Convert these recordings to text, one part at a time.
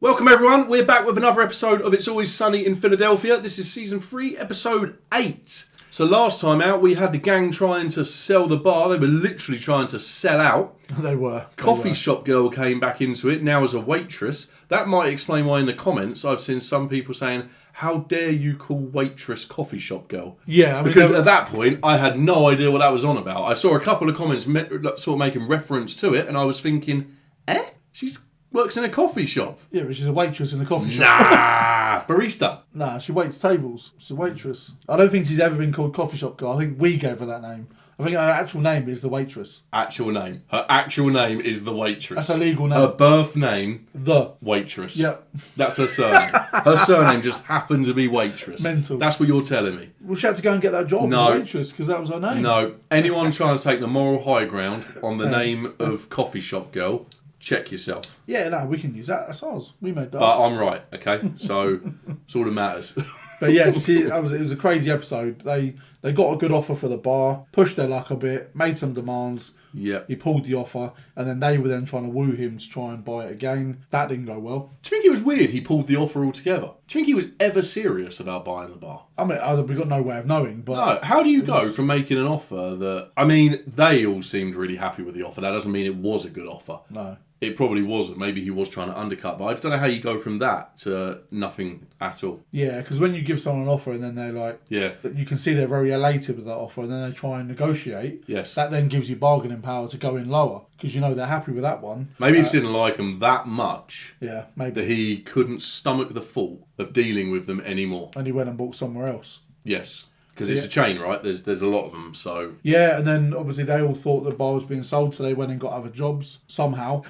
Welcome everyone, we're back with another episode of It's Always Sunny in Philadelphia. This is season 3, episode 8. So last time out we had the gang trying to sell the bar, they were literally trying to sell out. They were. Coffee shop girl came back into it, now as a waitress. That might explain why in the comments I've seen some people saying, how dare you call waitress coffee shop girl? Yeah, I mean, because at that point I had no idea what that was on about. I saw a couple of comments sort of making reference to it and I was thinking, She's works in a coffee shop. Yeah, but she's a waitress in a coffee shop. Nah, barista. Nah, she waits tables. She's a waitress. I don't think she's ever been called coffee shop girl. I think we gave her that name. I think her actual name is the waitress. Actual name. Her actual name is the waitress. That's her legal name. Her birth name, the waitress. Yep. That's her surname. Her surname just happened to be waitress. Mental. That's what you're telling me. Well, she had to go and get that job as a waitress because that was her name. No. Anyone trying to take the moral high ground on the name of coffee shop girl, check yourself. Yeah, no, we can use that. That's ours. We made that. But I'm right, okay? So, it's all that matters. But yeah, it was a crazy episode. They got a good offer for the bar, pushed their luck a bit, made some demands. Yeah. He pulled the offer, and then they were then trying to woo him to try and buy it again. That didn't go well. Do you think it was weird he pulled the offer altogether? Do you think he was ever serious about buying the bar? I mean, we've got no way of knowing, but... No, how do you go from making an offer that... I mean, they all seemed really happy with the offer. That doesn't mean it was a good offer. No. It probably wasn't. Maybe he was trying to undercut, but I just don't know how you go from that to nothing at all. Yeah, because when you give someone an offer and then they're like... Yeah. You can see they're very elated with that offer and then they try and negotiate. Yes. That then gives you bargaining power to go in lower because you know they're happy with that one. Maybe he just didn't like them that much. Yeah, maybe. That he couldn't stomach the thought of dealing with them anymore. And he went and bought somewhere else. Yes. Because it's a chain, right? There's a lot of them, so... Yeah, and then obviously they all thought the bar was being sold, so they went and got other jobs, somehow.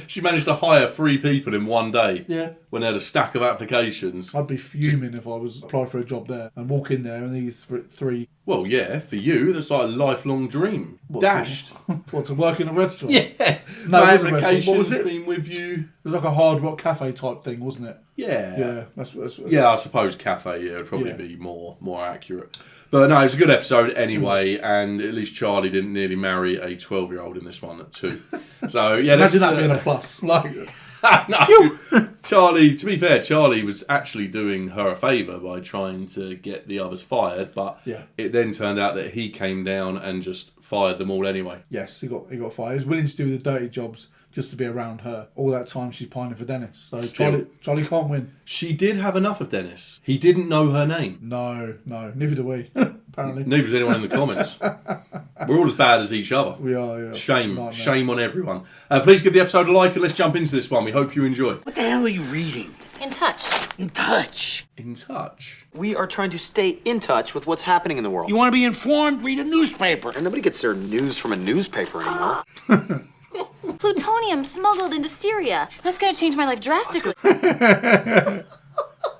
She managed to hire 3 people in one day. Yeah. When they had a stack of applications. I'd be fuming if I was applying for a job there and walk in there and these 3... Well, yeah, for you, that's like a lifelong dream. Dashed. What, to work in a restaurant? Yeah. No, My it wasn't a restaurant. What application's was it? been with you. It was like a Hard Rock Cafe type thing, wasn't it? Yeah. Yeah, that's Yeah, I suppose cafe, would probably be more accurate. But no, it was a good episode anyway, and at least Charlie didn't nearly marry a 12-year-old in this one at 2. So, yeah. Imagine that being a plus. Like... No, Charlie, to be fair, Charlie was actually doing her a favour by trying to get the others fired, but it then turned out that he came down and just fired them all anyway. Yes, he got fired. He was willing to do the dirty jobs just to be around her. All that time she's pining for Dennis. So Charlie can't win. She did have enough of Dennis. He didn't know her name. No, neither do we, apparently. Neither does anyone in the comments. We're all as bad as each other. We are, yeah. Shame on everyone. Please give the episode a like and let's jump into this one. We hope you enjoy. What the hell are you reading? In touch. In touch. In touch? We are trying to stay in touch with what's happening in the world. You want to be informed? Read a newspaper. And nobody gets their news from a newspaper anymore. Plutonium smuggled into Syria. That's gonna change my life drastically.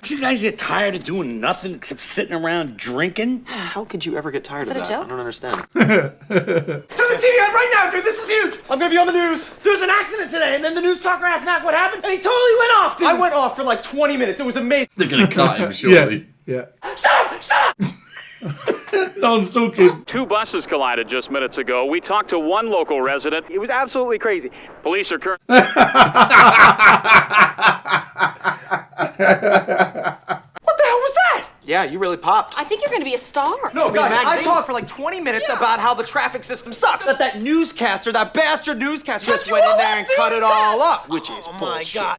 You guys get tired of doing nothing except sitting around drinking? How could you ever get tired of that that? a joke? I don't understand. Turn the TV on right now, dude. This is huge. I'm gonna be on the news. There was an accident today, and then the news talker asked Mac what happened, and he totally went off, dude. I went off for like 20 minutes. It was amazing. They're going to cut him, surely. Yeah. Shut up! No one's talking. 2 buses collided just minutes ago. We talked to one local resident. It was absolutely crazy. Police are currently... What the hell was that? Yeah, you really popped. I think you're gonna be a star. No, guys, I magazine? talked for like 20 minutes about how the traffic system sucks. That newscaster, that bastard newscaster, just went in there and cut it all up, which is bullshit. My God.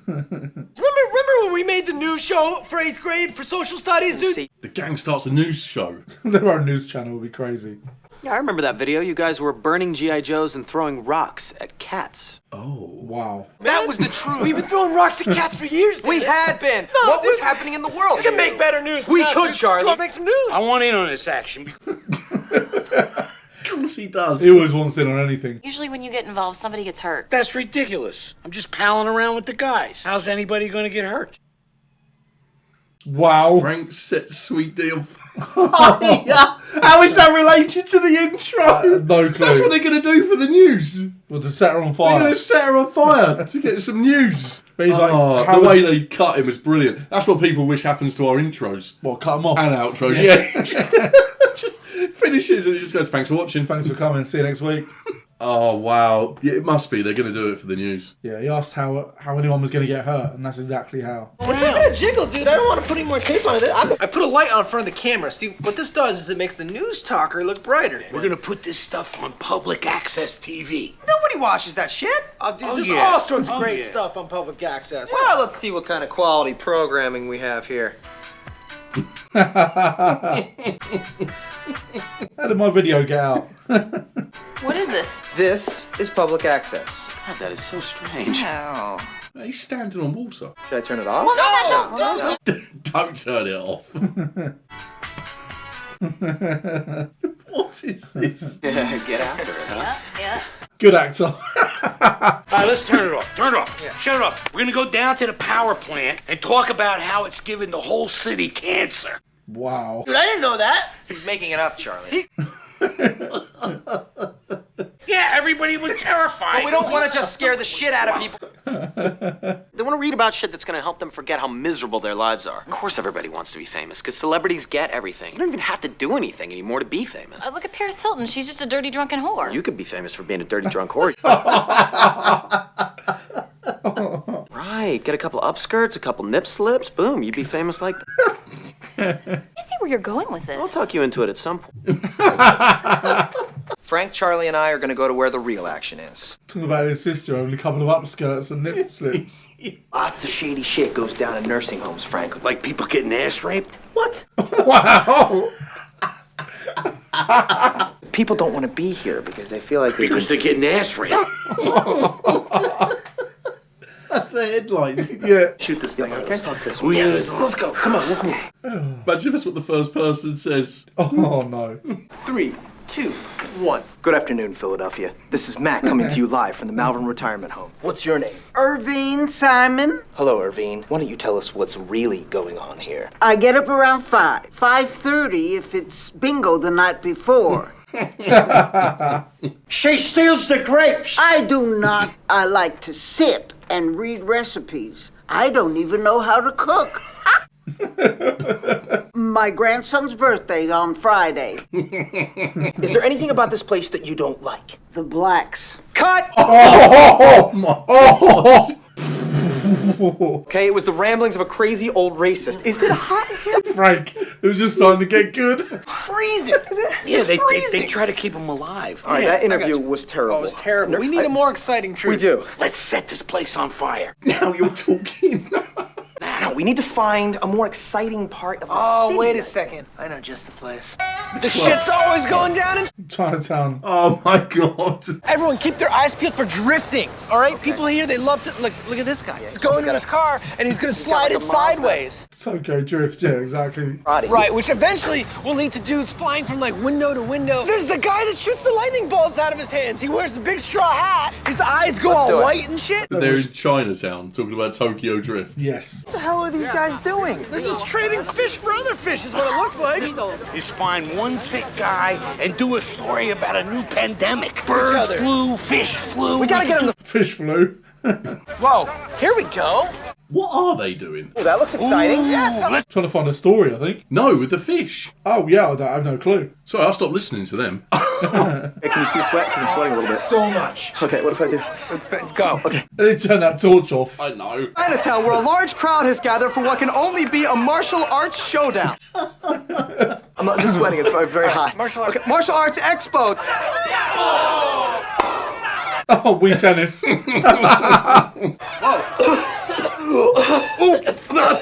Remember when we made the news show for 8th grade for social studies, dude? The gang starts a news show. Their own news channel would be crazy. Yeah, I remember that video. You guys were burning G.I. Joes and throwing rocks at cats. Oh. Wow. That was the truth. We've been throwing rocks at cats for years. We had been. What was happening in the world? We can make better news. We could, Charlie. Make some news. I want in on this action. Of course he does. He always wants in on anything. Usually when you get involved, somebody gets hurt. That's ridiculous. I'm just palling around with the guys. How's anybody going to get hurt? Wow. Frank set Sweet D on fire. How is that related to the intro? No clue. That's what they're going to do for the news. Well, to set her on They're fire. going to set her on fire to get some news. But he's like, the way they cut him is brilliant. That's what people wish happens to our intros. What, cut him off? And outros, yeah. Just finishes and it just goes, thanks for watching. Thanks for coming. See you next week. Oh, wow. Yeah, it must be. They're going to do it for the news. Yeah, he asked how anyone was going to get hurt, and that's exactly how. It's not gonna jiggle, dude. I don't want to put any more tape on it. I put a light on in front of the camera. See, what this does is it makes the news talker look brighter. We're gonna put this stuff on public access TV. Nobody watches that shit. Dude, there's yeah. all sorts of Oh, great yeah. stuff on public access. Well, let's see what kind of quality programming we have here. How did my video get out? What is this? This is public access. God, that is so strange. Oh. He's standing on water. Should I turn it off? Well, no, don't. Don't turn it off. What is this? Yeah, get after it, huh? Yeah. Good actor. All right, let's turn it off. Turn it off. Yeah. Shut it off. We're gonna go down to the power plant and talk about how it's giving the whole city cancer. Wow. Dude, I didn't know that. He's making it up, Charlie. Yeah, everybody was terrified. But we don't want to just scare the shit out of people. They want to read about shit that's going to help them forget how miserable their lives are. Of course everybody wants to be famous, because celebrities get everything. You don't even have to do anything anymore to be famous. Look at Paris Hilton. She's just a dirty, drunken whore. You could be famous for being a dirty drunk whore. Right, get a couple upskirts, a couple nip slips, boom, you'd be famous like that. I see where you're going with this. I'll talk you into it at some point. Frank, Charlie, and I are going to go to where the real action is. Talking about his sister owning a couple of upskirts and nip slips. Lots of shady shit goes down in nursing homes, Frank. Like people getting ass raped? What? Wow. People don't want to be here because they feel like Because they're getting ass raped. That's the headline. Yeah. shoot this thing. Okay, let's talk this way. Let's go. Come on, let's move. Imagine if that's what the first person says. Oh no. 3, 2, 1. Good afternoon, Philadelphia. This is Matt coming to you live from the Malvern Retirement Home. What's your name? Irvine Simon. Hello, Irvine. Why don't you tell us what's really going on here? I get up around 5. 5:30 if it's bingo the night before. She steals the grapes. I do not. I like to sit and read recipes. I don't even know how to cook. My grandson's birthday on Friday. Is there anything about this place that you don't like? The blacks. Cut! Oh my. Oh. Okay, it was the ramblings of a crazy old racist. Is it hot here? Frank, it was just starting to get good. Freezing. Is it? Yeah, It's they freezing. try to keep them alive. All right, that interview was terrible. Oh, it was terrible. We need a more exciting truth. We do. Let's set this place on fire. Now you're talking. No, we need to find a more exciting part of the Oh, city. wait a second. I know just the place. The shit's always going down in... Chinatown. Oh my god. Everyone keep their eyes peeled for drifting. All right, people here, they love to look at this guy. He's going in his car and he's gonna slide like it a mile sideways. Tokyo Drift, yeah, exactly. Right, which eventually will lead to dudes flying from like window to window. There's the guy that shoots the lightning bolts out of his hands. He wears a big straw hat. His eyes go do all it. white and shit. They're in Chinatown talking about Tokyo Drift. Yes. What the hell are these guys doing? They're just trading fish for other fish is what it looks like. Is find one sick guy and do a story about a new pandemic. Bird other. flu, fish flu. We gotta get him the... Fish flu. Whoa, here we go. What are they doing? Oh, that looks exciting. Yes. Trying to find a story, I think. No, with the fish. Oh yeah, I have no clue. Sorry, I'll stop listening to them. Hey, can you see the sweat? Because I'm sweating a little bit. So much. Okay, what if I do? Let's go. Okay. They turn that torch off. I know. Chinatown, where a large crowd has gathered for what can only be a martial arts showdown. I'm not just sweating, it's very hot. Martial arts. Okay, martial arts expo. Oh, Wii tennis.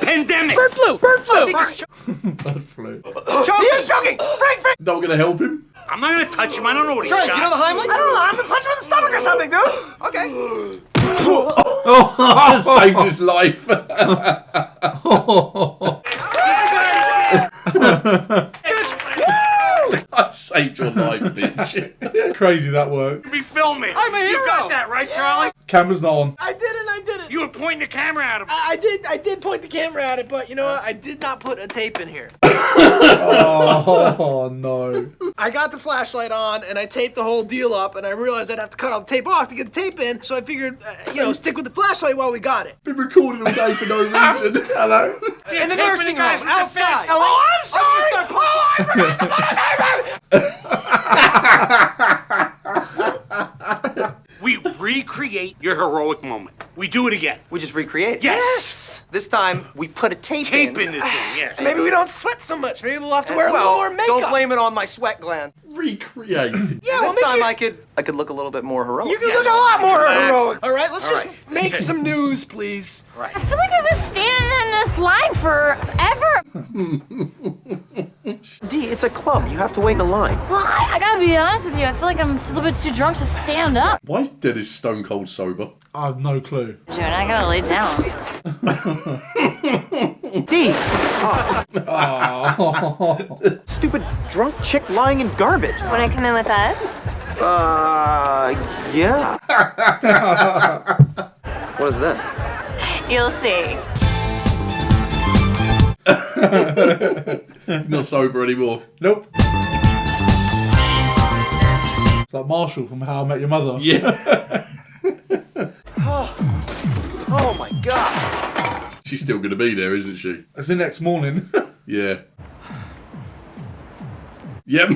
Pandemic. Bird flu. Bird flu. Bird flu. He's choking. Frank. Not gonna help him. I'm not gonna touch him. I don't know what he's Frank, got. you know the Heimlich? I don't know. I'm gonna punch him in the stomach or something, dude. Okay. Saved his life. I saved your life, bitch. Crazy that worked. Be filming. I'm a You hero. got that right, Charlie? Camera's not on. I did it. You were pointing the camera at him. I did point the camera at it, but you know what? I did not put a tape in here. Oh no. I got the flashlight on and I taped the whole deal up, and I realized I'd have to cut all the tape off to get the tape in, so I figured, stick with the flashlight while we got it. Been recording all day for no reason. Hello. In the Taping nursing the guys home, with the fish. outside. Oh, I'm sorry! Oh, I forgot to put a tape in! recreate your heroic moment. We do it again. We just recreate. Yes. This time we put a tape in. In the thing, yes. Maybe we don't sweat so much. Maybe we'll have to wear a little more makeup. Don't blame it on my sweat gland. Recreate. Yeah, this time I could look a little bit more heroic. You can look a lot more heroic. All right, let's just make some news, please. I feel like I've been standing in this line forever. D, it's a club. You have to wait in line. Well, I gotta be honest with you. I feel like I'm a little bit too drunk to stand up. Why is Dennis stone cold sober? I have no clue. Dude, I gotta lay down. D. Stupid drunk chick lying in garbage. Wanna come in with us? Yeah. What is this? You'll see. Not sober anymore. Nope. It's like Marshall from How I Met Your Mother. Yeah. Oh my god. She's still going to be there, isn't she? It's the next morning. Yeah. Yep.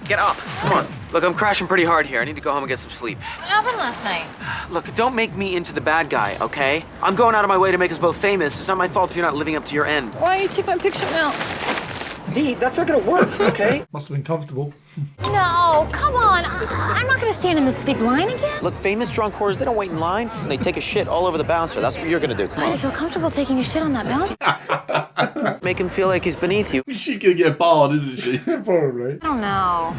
Get up. Come on. Look, I'm crashing pretty hard here. I need to go home and get some sleep. What happened last night? Look, don't make me into the bad guy, okay? I'm going out of my way to make us both famous. It's not my fault if you're not living up to your end. Why don't you take my picture now? D, that's not gonna work, okay? Must have been comfortable. No, come on. I'm not gonna stand in this big line again. Look, famous drunk whores, they don't wait in line, and they take a shit all over the bouncer. That's what you're gonna do. Come I on. feel comfortable taking a shit on that bouncer. Make him feel like he's beneath you. She's going to get barred, isn't she? Probably. I don't know.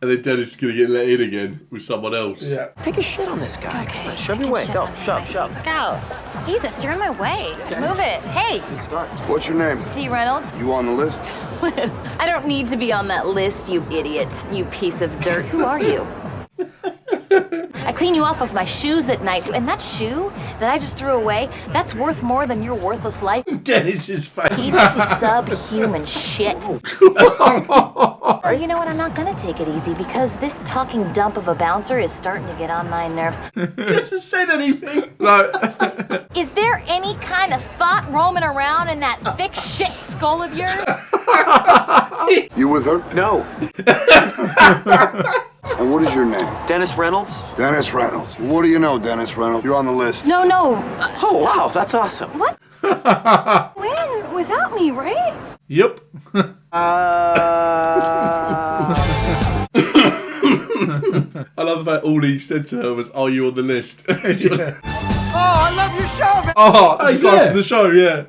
And then Dennis is going to get let in again with someone else. Yeah. Take a shit on this guy. Okay. Come on, shove your way. Go. Shove. Look out. Jesus, you're in my way. Move it. Hey, Good start. What's your name? D. Reynolds. You on the list? Liz, I don't need to be on that list, you idiot. You piece of dirt. Who are you? I clean you off with my shoes at night, and that shoe that I just threw away, that's worth more than your worthless life. Dennis's face. Piece of subhuman shit. Or you know what, I'm not gonna take it easy because this talking dump of a bouncer is starting to get on my nerves. He hasn't said anything. No. Is there any kind of thought roaming around in that thick shit skull of yours? You with her? No. And what is your name? Dennis Reynolds? Dennis Reynolds. What do you know, Dennis Reynolds? You're on the list. No. Oh, wow, that's awesome. What? Win without me, right? Yep. I love the fact all he said to her was, "Are you on the list?" Yeah. Oh, I love your show, man. Oh, this guy yeah. from the show, yeah.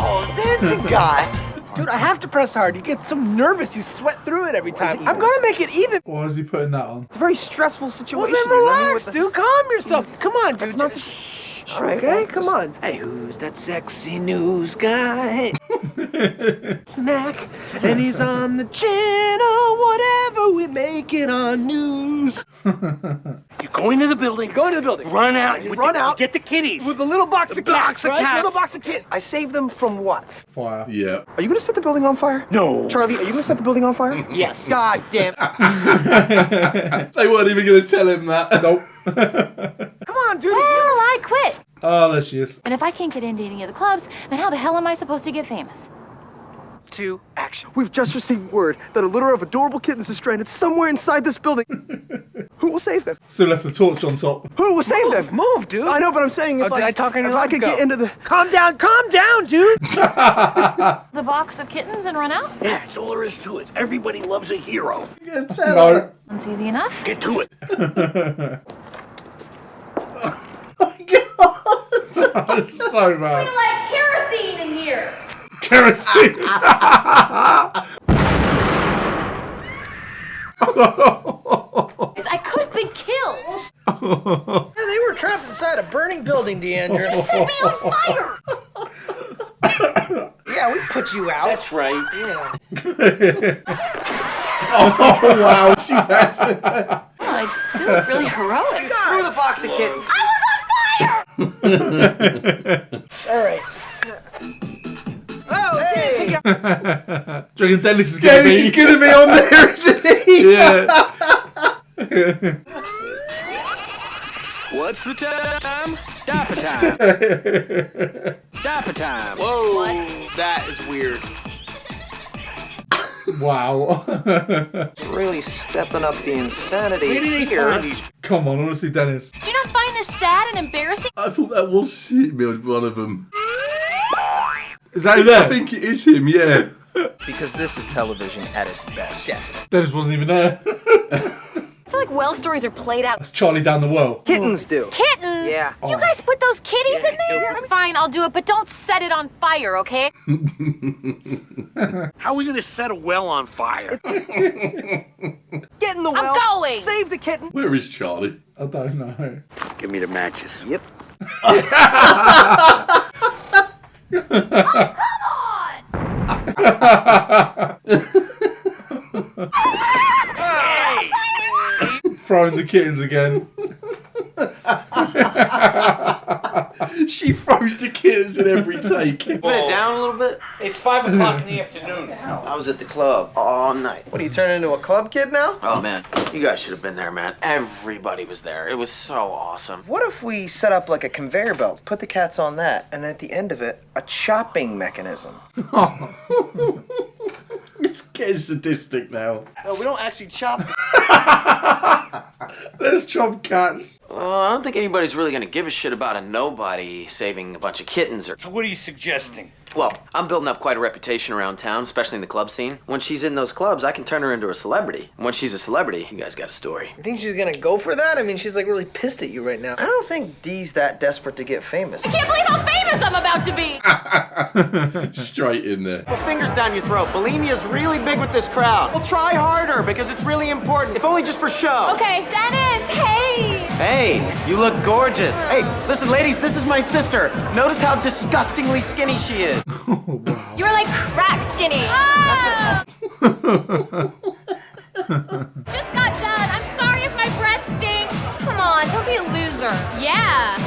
Oh, dancing guy. Dude, I have to press hard. You get so nervous, you sweat through it every time. I'm gonna make it even. Why is he putting that on? It's a very stressful situation. Well, then you know what I mean? relax, With dude. Calm yourself. Come on, dude. That's not the All right, okay, come on. Hey, who's that sexy news guy? It's Mac, and he's on the channel. Whatever, we make it on news. You go into the building. Go into the building. Run out. You run out. Get the kitties. With the little box of cats, right? cats. Little box of kids. I saved them from what? Fire. Yeah. Are you gonna set the building on fire? No. Charlie, are you gonna set the building on fire? Yes. God damn. They weren't even going to tell him that. Nope. Come on, dude. Well, I quit. Oh, there she is. And if I can't get into any of the clubs, then how the hell am I supposed to get famous? To action. We've just received word that a litter of adorable kittens is stranded somewhere inside this building. Who will save them? Still left the torch on top. Who will save them? Move, dude. I know, but I'm saying if Oh, did I talk any if I loud? could Go. get into the... Calm down, dude. The box of kittens and run out? Yeah, that's all there is to it. Everybody loves a hero. No. That's easy enough. Get to it. That's so bad. Like kerosene in here. Kerosene. I could have been killed. Yeah, they were trapped inside a burning building, Deandra. Set me on fire. Yeah, we put you out. That's right. Yeah. Oh, wow. She Oh, I do look really heroic. Through the box of kittens. I was on fire. All right. Oh, dancing guy. Do you reckon Dennis is going to be? He's gonna be on there, isn't he? Yeah. What's the time? Dapper time. Dapper time. Whoa, that is weird. Wow. Really stepping up the insanity here. Come on, honestly, Dennis. Do you not find this sad and embarrassing? I thought that was him, one of them. Is that him there? I think it is him, yeah. Because this is television at its best. Dennis wasn't even there. I feel like well stories are played out. That's Charlie down the well. Kittens do. Kittens? Yeah. You guys put those kitties in there? Fine, I'll do it, but don't set it on fire, okay? How are we gonna set a well on fire? Get in the well. I'm going. Save the kitten. Where is Charlie? I don't know. Give me the matches. Yep. Come Throwing the kittens again. She throws the kittens in every take. Put it down a little bit. It's 5 o'clock in the afternoon. I was at the club all night. What, are you turning into a club kid now? Oh man, you guys should have been there, man. Everybody was there. It was so awesome. What if we set up like a conveyor belt, put the cats on that, and at the end of it, a chopping mechanism? It's getting sadistic now. No, we don't actually chop. Let's chop cats. I don't think anybody's really gonna give a shit about a nobody saving a bunch of kittens or... So what are you suggesting? Well, I'm building up quite a reputation around town, especially in the club scene. When she's in those clubs, I can turn her into a celebrity. And when she's a celebrity, you guys got a story. You think she's gonna go for that? I mean, she's like really pissed at you right now. I don't think Dee's that desperate to get famous. I can't believe how famous I'm about to be! Straight in there. Well, fingers down your throat. Bulimia's really big with this crowd. Well, try harder because it's really important, if only just for show. Okay, Dennis, hey! Hey, you look gorgeous. Hey, listen, ladies, this is my sister. Notice how disgustingly skinny she is. You were like crack skinny. Ah! Just got done. I'm sorry if my breath stinks. Come on, don't be a loser. Yeah.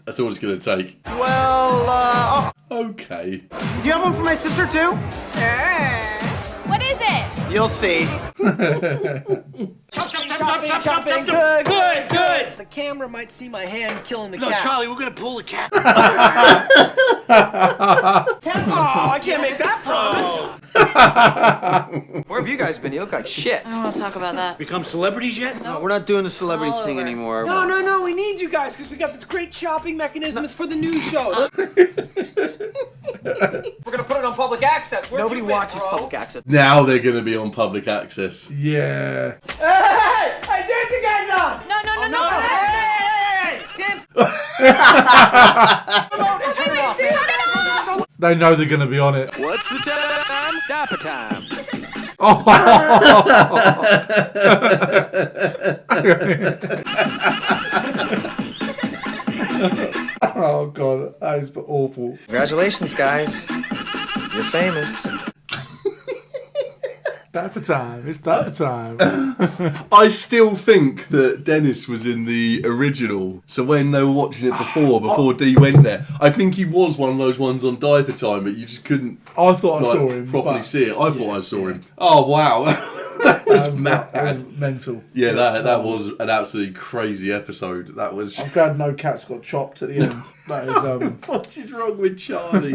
That's all it's going to take. Well, Okay. do you have one for my sister too? Sure. What is it? You'll see. Chopping. Good. The camera might see my hand killing the No, cat. Charlie, we're gonna pull the cat. Oh, I can't make that promise. Where have you guys been? You look like shit. I don't want to talk about that. Become celebrities yet? No, we're not doing the celebrity All thing over. anymore. No, we need you guys because we got this great chopping mechanism. It's for the news show. We're gonna put it on public access. Where have Nobody you been, watches bro? public access. Now they're going to be on public access. Yeah. Hey, dance you guys on. No. Hey, dance. They know they're going to be on it. What's the time? Diaper time. Oh, God. That is awful. Congratulations, guys. You're famous. Diaper time. It's diaper time. I still think that Dennis was in the original. So when they were watching it before Dee went there, I think he was one of those ones on diaper time, but you just couldn't I thought I saw him. properly but see it. I thought I saw him. Oh, wow. That was mad. That was mental. Yeah, that was an absolutely crazy episode. That was... I'm glad no cats got chopped at the end. That is, What is wrong with Charlie?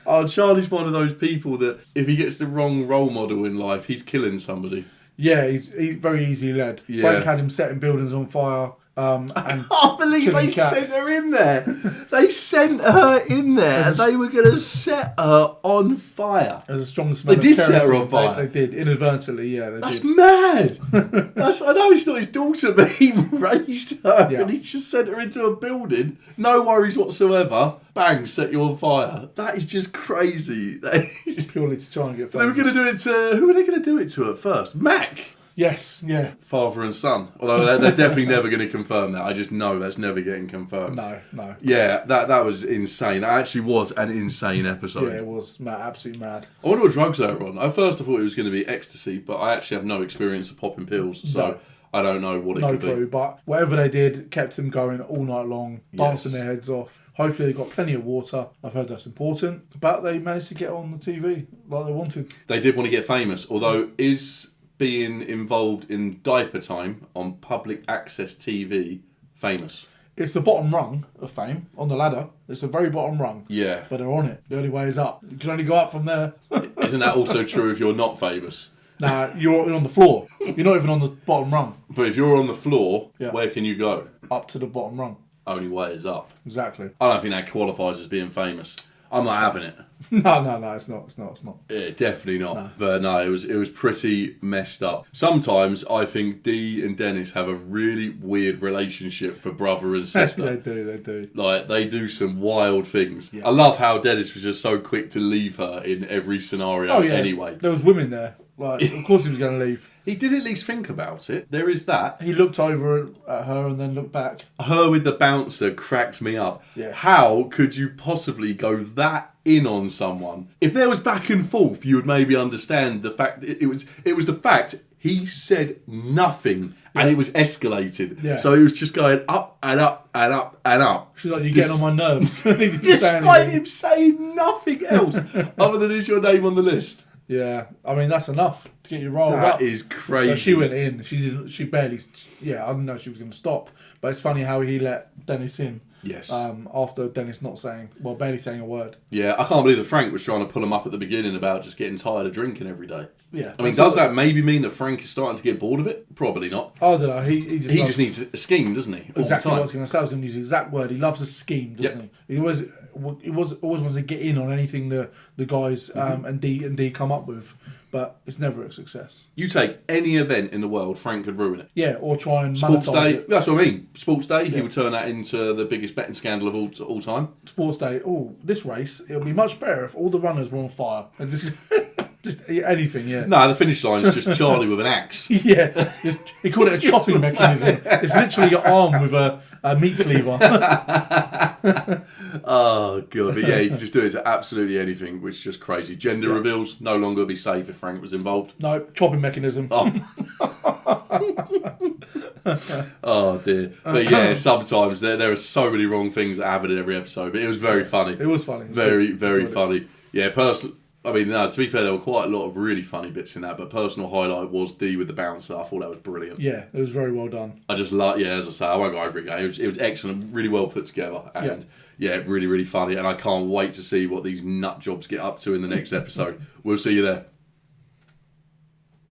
Oh, Charlie's one of those people that if he gets the wrong role model in life, he's killing somebody. yeah, he's very easily led. Yeah. Frank had him setting buildings on fire. And I can't believe killing they cats. sent her in there. They sent her in there and they were going to set her on fire. There's a strong smell They of did set her kerosene. on fire. They did, inadvertently, yeah, they That's did. mad. I know it's not his daughter, but he raised her Yeah. and he just sent her into a building. No worries whatsoever. Bang, set you on fire. That is just crazy. That is- Purely to try and get They were famous. going to do it to... Who were they going to do it to at first? Mac. Yes, yeah. Father and son. Although they're definitely never going to confirm that. I just know that's never getting confirmed. No. Yeah, that was insane. That actually was an insane episode. Yeah, it was mad, absolutely mad. I wonder what drugs they were on. At first I thought it was going to be ecstasy, but I actually have no experience of popping pills, so No. I don't know what it No could clue, be. but whatever they did kept them going all night long, dancing Yes. their heads off. Hopefully they got plenty of water. I've heard that's important. But they managed to get on the TV like they wanted. They did want to get famous, although is being involved in diaper time on public access TV famous? It's the bottom rung of fame on the ladder. It's the very bottom rung. Yeah. But they're on it. The only way is up. You can only go up from there. Isn't that also true if you're not famous? Nah, you're on the floor. You're not even on the bottom rung. But if you're on the floor, Yeah. where can you go? Up to the bottom rung. Only way is up. Exactly. I don't think that qualifies as being famous. I'm not having it. No, it's not. Yeah, definitely not. But no, it was pretty messed up. Sometimes I think Dee and Dennis have a really weird relationship for brother and sister. They do. Like, they do some wild things. Yeah. I love how Dennis was just so quick to leave her in every scenario anyway. There was women there. Like, of course he was going to leave. He did at least think about it. There is that. He looked over at her and then looked back. Her with the bouncer cracked me up. Yeah. How could you possibly go that in on someone? If there was back and forth, you would maybe understand the fact. It was the fact he said nothing and it was escalated. Yeah. So it was just going up and up and up and up. She's like, you're getting on my nerves. Despite him saying nothing else other than is your name on the list. Yeah, I mean that's enough to get you rolled up. That is crazy. No, she went in. She didn't. She barely. Yeah, I didn't know she was going to stop. But it's funny how he let Dennis in. Yes. After Dennis barely saying a word. Yeah, I can't believe that Frank was trying to pull him up at the beginning about just getting tired of drinking every day. Yeah. I mean, does that maybe mean that Frank is starting to get bored of it? Probably not. I don't know. He just needs a scheme, doesn't he? Exactly what I was going to say. I was going to use the exact word. He loves a scheme, doesn't he? He always wants to get in on anything the guys and D come up with, but it's never a success. You take any event in the world, Frank could ruin it. Yeah, or try and Sports monetize Day. it. That's what I mean. Sports Day, he would turn that into the biggest betting scandal of all time. Sports Day. Oh, this race, it'll be much better if all the runners were on fire. And just anything, yeah. No, the finish line is just Charlie with an axe. Yeah, he called it a chopping mechanism. It's literally your arm with a meat cleaver. Oh, God. But yeah, you can just do it to absolutely anything, which is just crazy. Gender reveals, no longer be safe if Frank was involved. No, chopping mechanism. Oh, oh dear. But yeah, sometimes there are so many wrong things that happen in every episode, but it was very funny. It was funny. Very funny. Yeah, I mean, no, to be fair, there were quite a lot of really funny bits in that, but personal highlight was D with the bouncer. I thought that was brilliant. Yeah, it was very well done. I just love, as I say, I won't go over it again. It was excellent, really well put together, and really, really funny, and I can't wait to see what these nut jobs get up to in the next episode. We'll see you there.